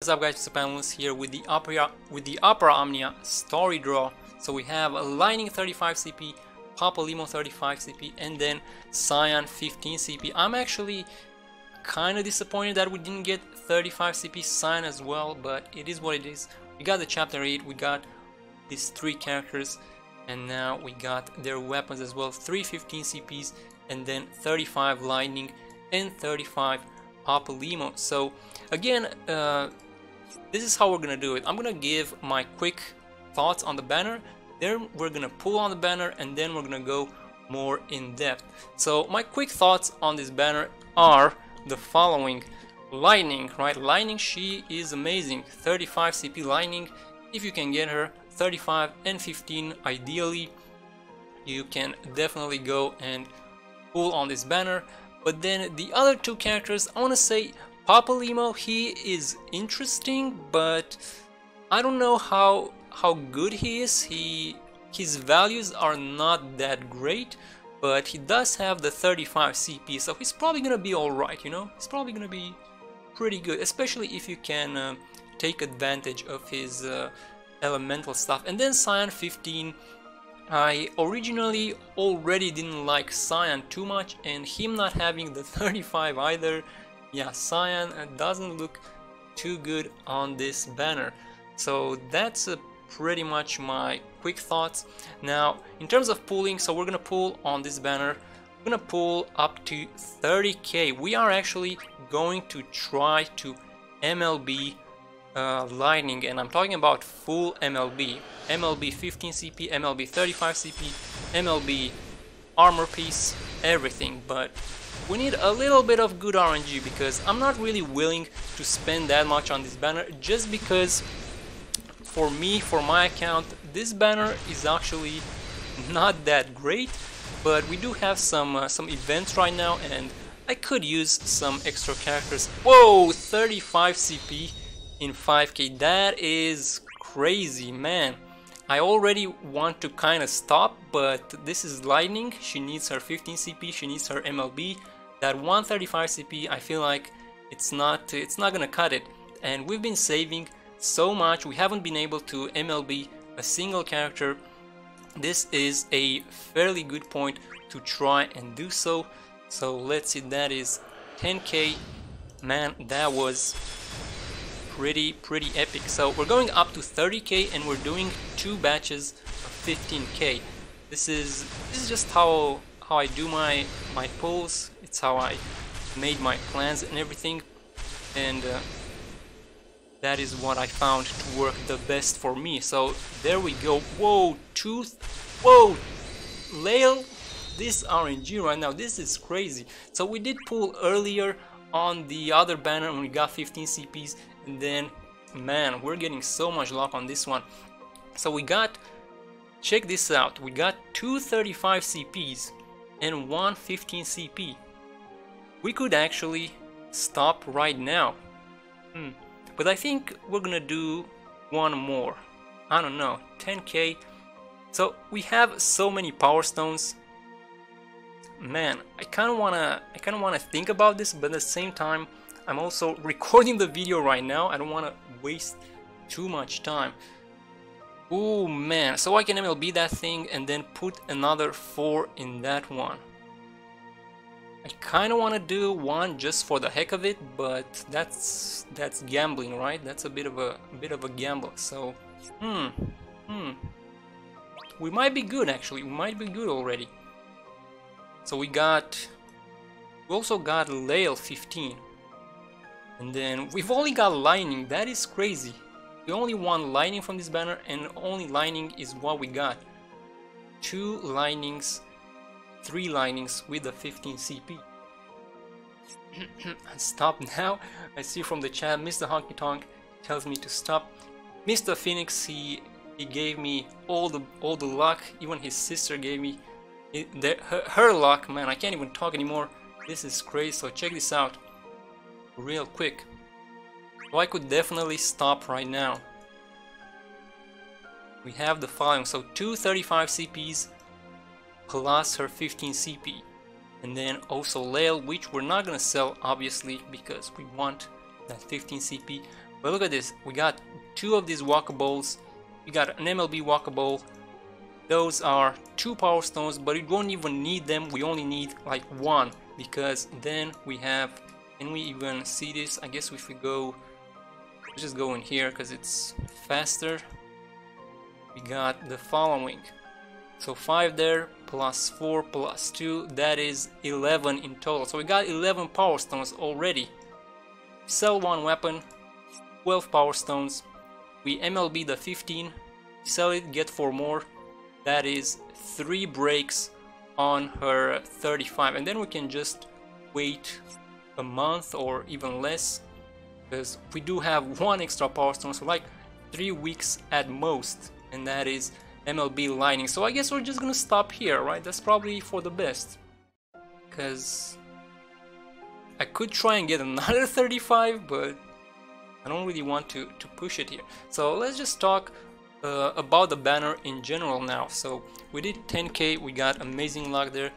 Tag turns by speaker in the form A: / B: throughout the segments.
A: What's up guys, MrPantaloons here with the Opera Omnia story draw. So we have a Lightning 35 CP, Papalymo 35 CP, and then Cyan 15 CP. I'm actually kind of disappointed that we didn't get 35 CP Cyan as well, but it is what it is. We got the chapter 8, we got these 3 characters, and now we got their weapons as well. 3 15 CPs, and then 35 Lightning and 35 Papalymo. So again, this is how we're gonna do it. I'm gonna give my quick thoughts on the banner, then we're gonna pull on the banner, and then we're gonna go more in depth. So my quick thoughts on this banner are the following. Lightning, right? Lightning, she is amazing. 35 CP Lightning, if you can get her. 35 and 15 ideally, you can definitely go and pull on this banner. But then the other 2 characters, I want to say Papalymo, he is interesting, but I don't know how good he is. His values are not that great, but he does have the 35 CP, so he's probably gonna be alright, you know? He's probably gonna be pretty good, especially if you can take advantage of his elemental stuff. And then Cyan 15, I originally already didn't like Cyan too much, and him not having the 35 either, yeah, Cyan doesn't look too good on this banner. So that's pretty much my quick thoughts. Now in terms of pulling, so we're gonna pull on this banner, we're gonna pull up to 30k. We are actually going to try to MLB Lightning, and I'm talking about full MLB. MLB 15 CP, MLB 35 CP, MLB armor piece, everything. But we need a little bit of good RNG, because I'm not really willing to spend that much on this banner, just because for me, for my account, this banner is actually not that great. But we do have some events right now, and I could use some extra characters. Whoa, 35 CP in 5k, that is crazy, man. I already want to kind of stop, but this is Lightning, she needs her 15 CP, she needs her MLB. That 135 CP, I feel like it's not gonna cut it, and we've been saving so much, we haven't been able to MLB a single character. This is a fairly good point to try and do so. So let's see, that is 10k, man, that was pretty epic. So we're going up to 30k, and we're doing 2 batches of 15k. This is just how I do my pulls. It's how I made my plans and everything, and that is what I found to work the best for me. So there we go. Whoa, whoa, Lael, this RNG right now, this is crazy. So we did pull earlier on the other banner and we got 15 CPs, and then man, we're getting so much luck on this one. So we got, check this out, we got 2 35 CPs and 1 15 CP. We could actually stop right now, but I think we're gonna do one more. I don't know, 10k. So we have so many power stones. Man, I kind of wanna think about this, but at the same time, I'm also recording the video right now. I don't want to waste too much time. Oh man, so I can MLB that thing and then put another 4 in that one. I kind of want to do 1 just for the heck of it, but that's gambling, right? That's a bit of a gamble. So we might be good, actually. We might be good already. So we also got Lael 15, and then we've only got Lightning. That is crazy. We only want Lightning from this banner, and only Lightning is what we got. 2 Lightnings, 3 Lightnings with the 15 CP. Stop now. I see from the chat, Mr. Honky Tonk tells me to stop. Mr. Phoenix, he gave me all the luck. Even his sister gave me her luck. Man, I can't even talk anymore. This is crazy. So check this out real quick. So I could definitely stop right now. We have the following. So 2 35 CPs plus her 15 CP, and then also Lael, which we're not gonna sell obviously because we want that 15 CP. But look at this, we got 2 of these walkables, we got an MLB walkable. Those are 2 power stones, but we don't even need them, we only need like 1, because then we have, can we even see this? I guess if we go, let's just go in here because it's faster. We got the following, so 5 there plus 4 plus 2, that is 11 in total. So we got 11 power stones already. Sell 1 weapon, 12 power stones. We MLB the 15, sell it, get 4 more. That is 3 breaks on her 35, and then we can just wait a month or even less, because we do have 1 extra power stone, so like 3 weeks at most, and that is MLB Lightning. So I guess we're just gonna stop here, right? That's probably for the best, because I could try and get another 35, but I don't really want to push it here. So let's just talk about the banner in general now. So we did 10k, we got amazing luck there.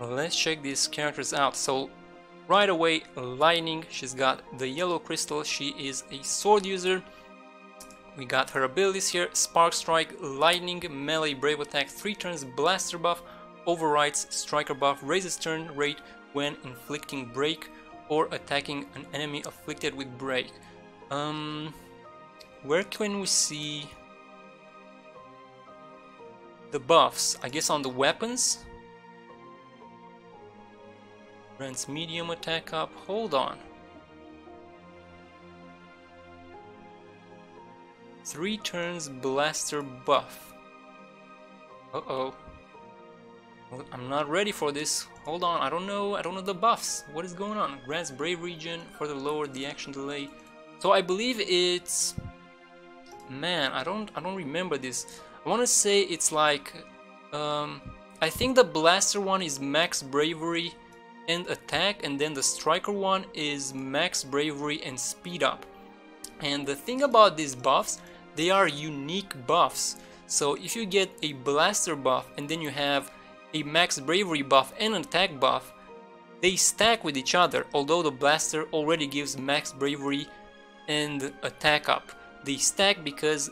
A: Let's check these characters out. So right away, Lightning, she's got the yellow crystal, she is a sword user. We got her abilities here: Spark Strike, Lightning, Melee, Brave Attack, 3 turns, Blaster buff, overrides Striker buff, raises turn rate when inflicting break or attacking an enemy afflicted with break. Where can we see the buffs? I guess on the weapons. Grants medium attack up. Hold on. 3 turns blaster buff. Uh-oh. I'm not ready for this. Hold on, I don't know the buffs. What is going on? Grants brave region for the lower the action delay. So I believe it's, man, I don't remember this. I want to say it's like I think the blaster one is max bravery and attack, and then the striker one is max bravery and speed up. And the thing about these buffs, they are unique buffs. So if you get a blaster buff and then you have a max bravery buff and an attack buff, they stack with each other. Although the blaster already gives max bravery and attack up, they stack because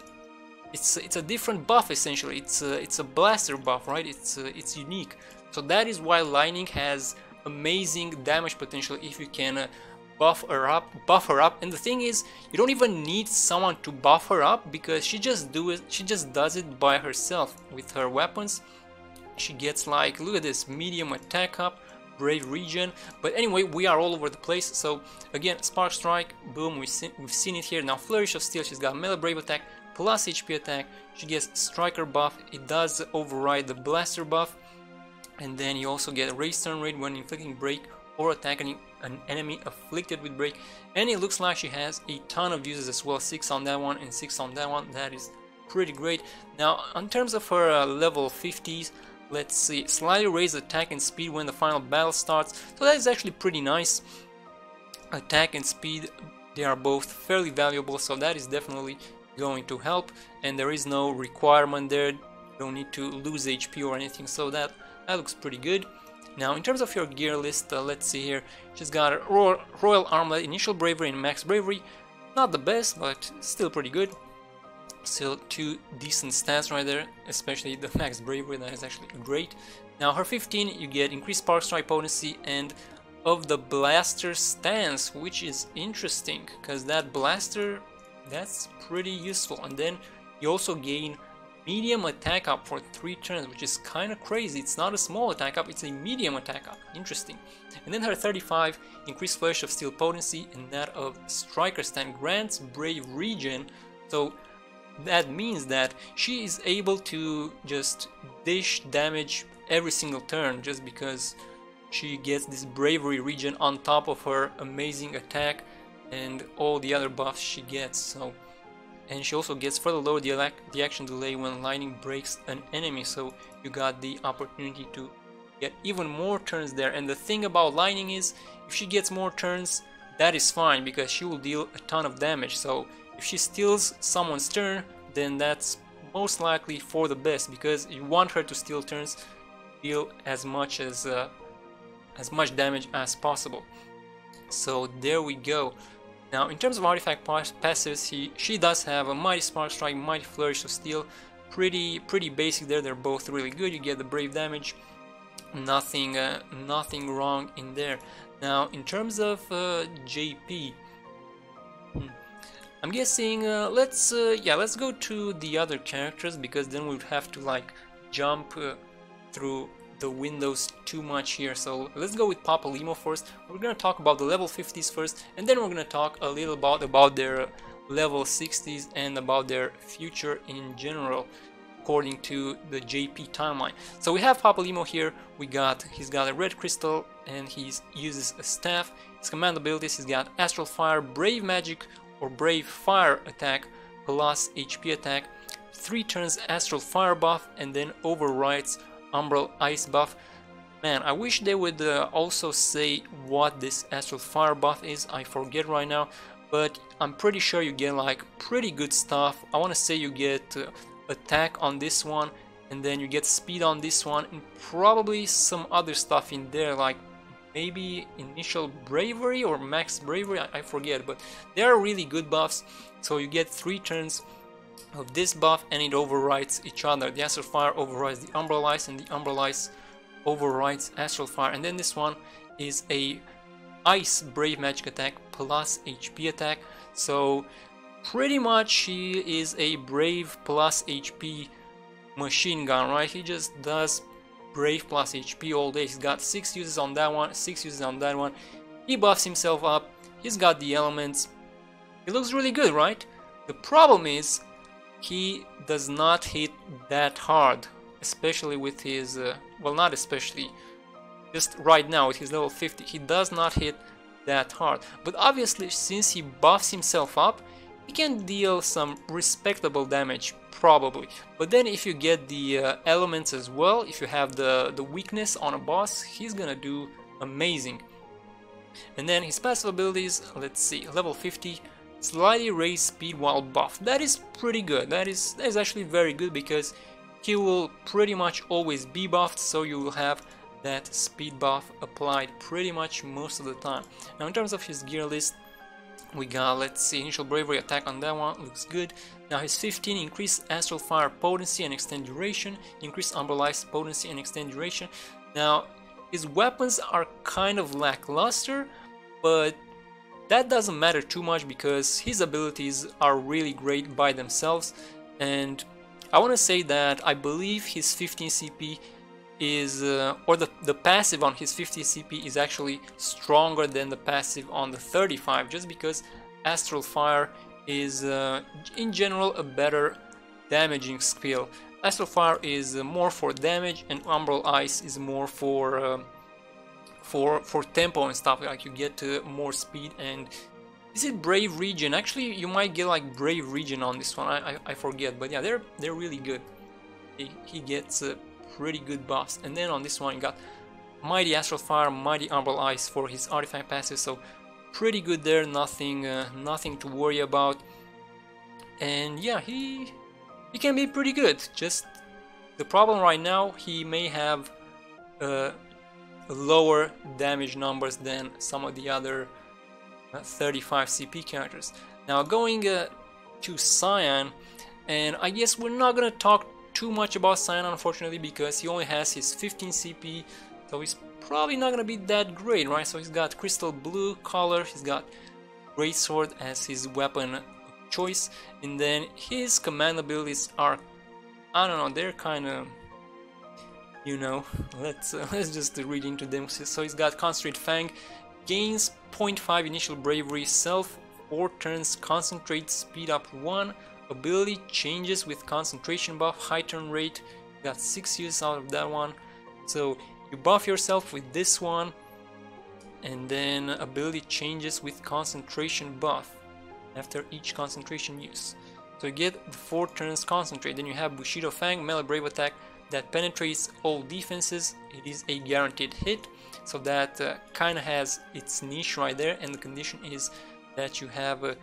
A: it's a different buff essentially. It's a blaster buff, right? It's unique. So that is why Lightning has amazing damage potential if you can buff her up. And the thing is, you don't even need someone to buff her up, because she just does it by herself with her weapons. She gets, like, look at this, medium attack up, brave region. But anyway, we are all over the place. So again, Spark Strike, boom, we've seen it here. Now Flourish of Steel, she's got melee brave attack plus HP attack. She gets striker buff, it does override the blaster buff. And then you also get a raise turn rate when inflicting break or attacking an enemy afflicted with break. And it looks like she has a ton of uses as well, 6 on that one and 6 on that one. That is pretty great. Now in terms of her level 50s, let's see, slightly raise attack and speed when the final battle starts. So that is actually pretty nice. Attack and speed, they are both fairly valuable, so that is definitely going to help. And there is no requirement there, you don't need to lose HP or anything, so that looks pretty good. Now in terms of your gear list, let's see here. She's got a Royal Armlet, Initial Bravery and Max Bravery. Not the best, but still pretty good. Still 2 decent stats right there, especially the Max Bravery, that is actually great. Now her 15, you get increased Spark Strike potency and of the Blaster stance, which is interesting, because that Blaster, that's pretty useful. And then you also gain medium attack up for 3 turns, which is kind of crazy. It's not a small attack up, it's a medium attack up. Interesting. And then her 35, increased Flourish of Steel potency and that of Striker stand, grants brave region. So that means that she is able to just dish damage every single turn, just because she gets this bravery region on top of her amazing attack and all the other buffs she gets. So, and she also gets further lower the action delay when Lightning breaks an enemy, so you got the opportunity to get even more turns there. And the thing about Lightning is, if she gets more turns, that is fine, because she will deal a ton of damage. So if she steals someone's turn, then that's most likely for the best, because you want her to steal turns, deal as much damage as possible. So there we go. Now in terms of artifact passives, she does have a Mighty Spark Strike, Mighty Flourish of Steel, pretty basic there. They're both really good. You get the brave damage, nothing wrong in there. Now in terms of JP, I'm guessing let's go to the other characters, because then we'd have to like jump through the windows too much here. So let's go with Papalimo first. We're gonna talk about the level 50s first, and then we're gonna talk a little about their level 60s and about their future in general, according to the JP timeline. So we have Papalimo here. He's got a red crystal and he uses a staff. His command abilities, he's got Astral Fire, Brave Magic or Brave Fire attack plus HP attack, 3 turns Astral Fire buff, and then overrides Umbral Ice buff. Man, I wish they would also say what this Astral Fire buff is. I forget right now, but I'm pretty sure you get like pretty good stuff. I want to say you get attack on this one, and then you get speed on this one, and probably some other stuff in there, like maybe initial bravery or max bravery, I forget, but they are really good buffs. So you get 3 turns of this buff and it overrides each other. The Astral Fire overrides the Umbral Ice and the Umbral Ice overrides Astral Fire. And then this one is a Ice Brave Magic attack plus HP attack. So pretty much he is a Brave plus HP machine gun, right? He just does Brave plus HP all day. He's got 6 uses on that one, 6 uses on that one. He buffs himself up. He's got the elements. He looks really good, right? The problem is he does not hit that hard, especially with his, well, not especially, just right now with his level 50, he does not hit that hard. But obviously, since he buffs himself up, he can deal some respectable damage, probably. But then if you get the elements as well, if you have the weakness on a boss, he's gonna do amazing. And then his passive abilities, let's see, level 50, slightly raise speed while buffed. That is pretty good. That is actually very good, because he will pretty much always be buffed, so you will have that speed buff applied pretty much most of the time. Now in terms of his gear list, we got, let's see, initial bravery attack on that one, looks good. Now his 15, increased Astral Fire potency and extend duration, increased Umbral Ice potency and extend duration. Now his weapons are kind of lackluster, but that doesn't matter too much because his abilities are really great by themselves. And I want to say that I believe his 15 CP is, or the passive on his 50 CP is actually stronger than the passive on the 35, just because Astral Fire is in general a better damaging skill. Astral Fire is more for damage, and Umbral Ice is more for tempo and stuff. Like you get more speed. And is it Brave Regen? Actually, you might get like Brave Regen on this one. I forget, but yeah, they're really good. He gets pretty good buffs. And then on this one, you got Mighty Astral Fire, Mighty Umbral Ice for his artifact passive. So pretty good there. Nothing to worry about. And yeah, he can be pretty good. Just the problem right now, he may have lower damage numbers than some of the other 35 CP characters. Now going to Cyan, and I guess we're not gonna talk too much about Cyan, unfortunately, because he only has his 15 CP, so he's probably not gonna be that great, right? So he's got crystal blue color, he's got greatsword as his weapon of choice, and then his command abilities are, I don't know, they're kind of, you know, let's just read into them. So he's got Concentrate Fang, gains 0.5 initial bravery, self 4 turns, concentrate, speed up 1, ability changes with concentration buff, high turn rate. Got 6 uses out of that one. So you buff yourself with this one, and then ability changes with concentration buff after each concentration use. So you get the 4 turns concentrate. Then you have Bushido Fang, melee brave attack that penetrates all defenses. It is a guaranteed hit, so that kind of has its niche right there, and the condition is that you have a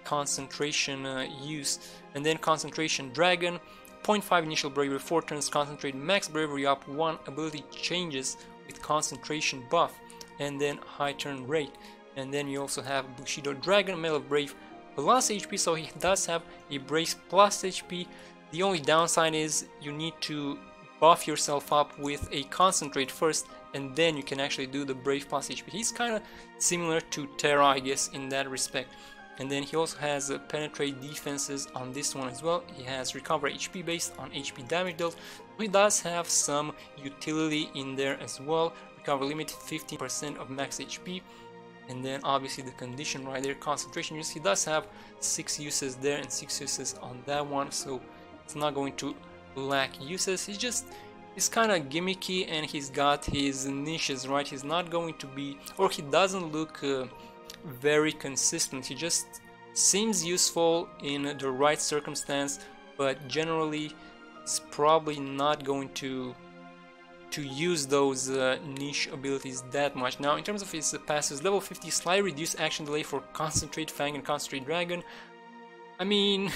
A: concentration use. And then Concentration Dragon, 0.5 initial bravery, 4 turns concentrate, max bravery up 1, ability changes with concentration buff, and then high turn rate. And then you also have Bushido Dragon, Metal Brave plus HP, so he does have a Brave plus HP. The only downside is you need to buff yourself up with a Concentrate first, and then you can actually do the Brave plus HP. He's kind of similar to Terra, I guess, in that respect. And then he also has Penetrate defenses on this one as well. He has Recover HP based on HP damage dealt. He does have some utility in there as well. Recover limit 15% of max HP. And then obviously the condition right there, concentration use. He does have 6 uses there and 6 uses on that one, so it's not going to lack uses. He's kind of gimmicky, and he's got his niches, right? He's not going to be, or he doesn't look very consistent. He just seems useful in the right circumstance, but generally it's probably not going to use those niche abilities that much. Now in terms of his passes, level 50, slightly reduced action delay for Concentrate Fang and Concentrate Dragon. I mean,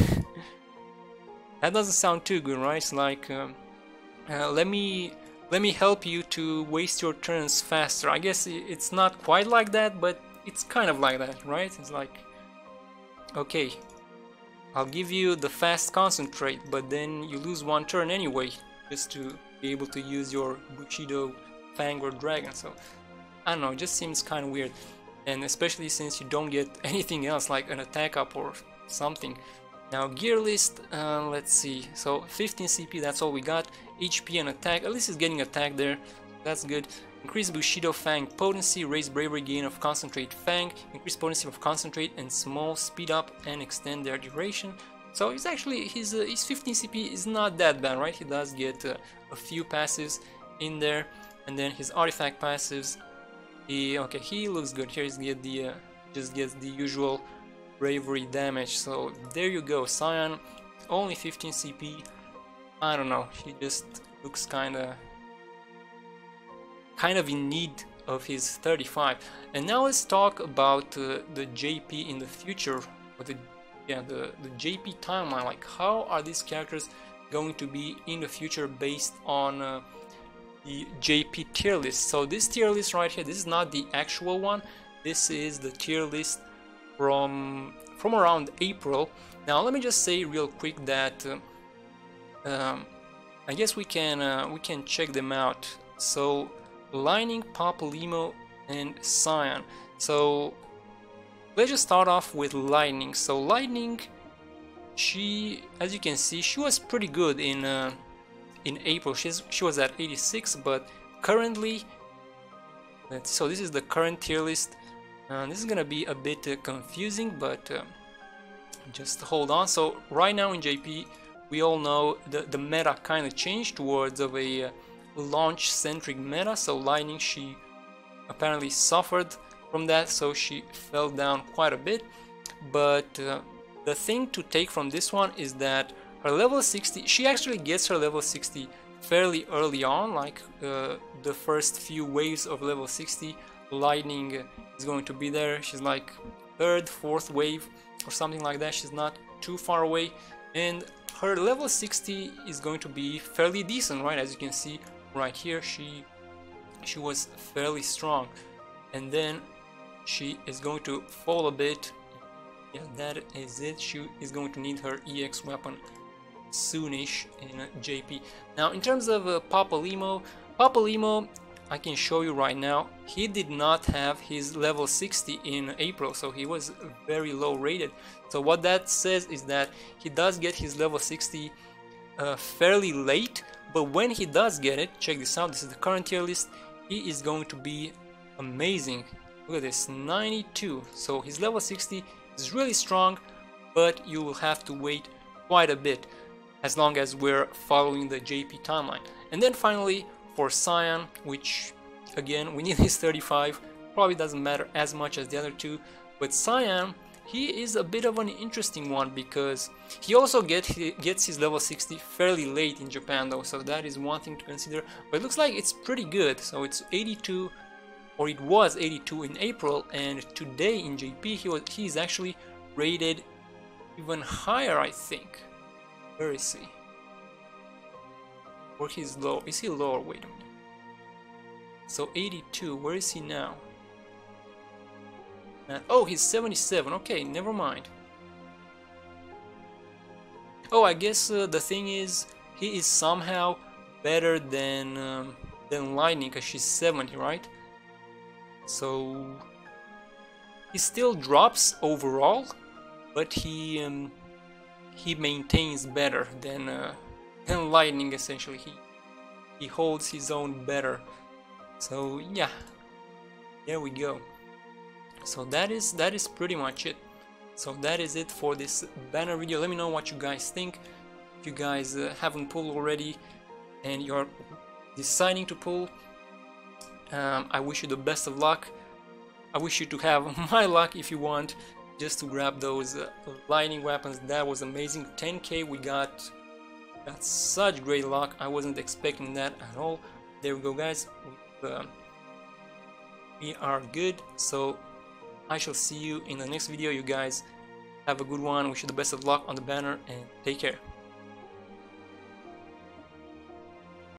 A: that doesn't sound too good, right? It's like, let me help you to waste your turns faster. I guess it's not quite like that, but it's kind of like that, right? It's like, okay, I'll give you the fast Concentrate, but then you lose 1 turn anyway, just to be able to use your Bushido Fang or Dragon. So I don't know, it just seems kind of weird, and especially since you don't get anything else like an attack up or something. Now gear list, let's see, so 15 CP, that's all we got. HP and attack, at least he's getting attack there, that's good. Increase Bushido Fang potency, raise bravery gain of Concentrate Fang, increase potency of Concentrate and small speed up and extend their duration. So he's actually, his 15 CP is not that bad, right? He does get a few passives in there, and then his artifact passives, he looks good. Here he just gets the usual bravery damage. So there you go, Cyan, only 15 CP. I don't know, he just looks kind of in need of his 35. And now let's talk about the JP in the future, or the JP timeline. Like, how are these characters going to be in the future based on the JP tier list? So this tier list right here, this is not the actual one, this is the tier list from around April. Now let me just say real quick that I guess we can check them out. So Lightning, Papalymo, and Cyan. So let's just start off with Lightning. So Lightning, she, as you can see, she was pretty good in April. She was at 86, but currently, so this is the current tier list. This is gonna be a bit confusing, but just hold on. So right now in JP, we all know the meta kind of changed towards of a launch-centric meta. So Lightning, she apparently suffered from that, so she fell down quite a bit. But the thing to take from this one is that her level 60, she actually gets her level 60 fairly early on, like the first few waves of level 60. Lightning is going to be there. She's like 3rd, 4th wave or something like that. She's not too far away, and her level 60 is going to be fairly decent, right? As you can see right here, she was fairly strong, and then she is going to fall a bit. Yeah, that is it. She is going to need her EX weapon soonish in JP. Now in terms of Papalymo, I can show you right now, he did not have his level 60 in April, so he was very low rated. So what that says is that he does get his level 60 fairly late, but when he does get it, check this out, this is the current tier list, he is going to be amazing. Look at this, 92. So his level 60 is really strong, but you will have to wait quite a bit as long as we're following the JP timeline. And then finally for Cyan, which again we need his 35, probably doesn't matter as much as the other two, but Cyan, he is a bit of an interesting one because he also gets his level 60 fairly late in Japan though, so that is one thing to consider. But it looks like it's pretty good, so it's 82, or it was 82 in April, and today in JP he is actually rated even higher, I think. Where is he? Or he's low. Is he lower? Wait a minute. So 82, where is he now? Oh, he's 77. Okay, never mind. Oh, I guess the thing is, he is somehow better than Lightning, because she's 70, right? So he still drops overall, but he maintains better than Lightning. Essentially, he holds his own better. So yeah, there we go. So that is pretty much it. So that is it for this banner video. Let me know what you guys think. If you guys haven't pulled already and you're deciding to pull, I wish you the best of luck. I wish you to have my luck if you want, just to grab those lightning weapons. That was amazing. 10k we got such great luck. I wasn't expecting that at all. There we go, guys. We are good. So I shall see you in the next video. You guys have a good one. Wish you the best of luck on the banner and take care.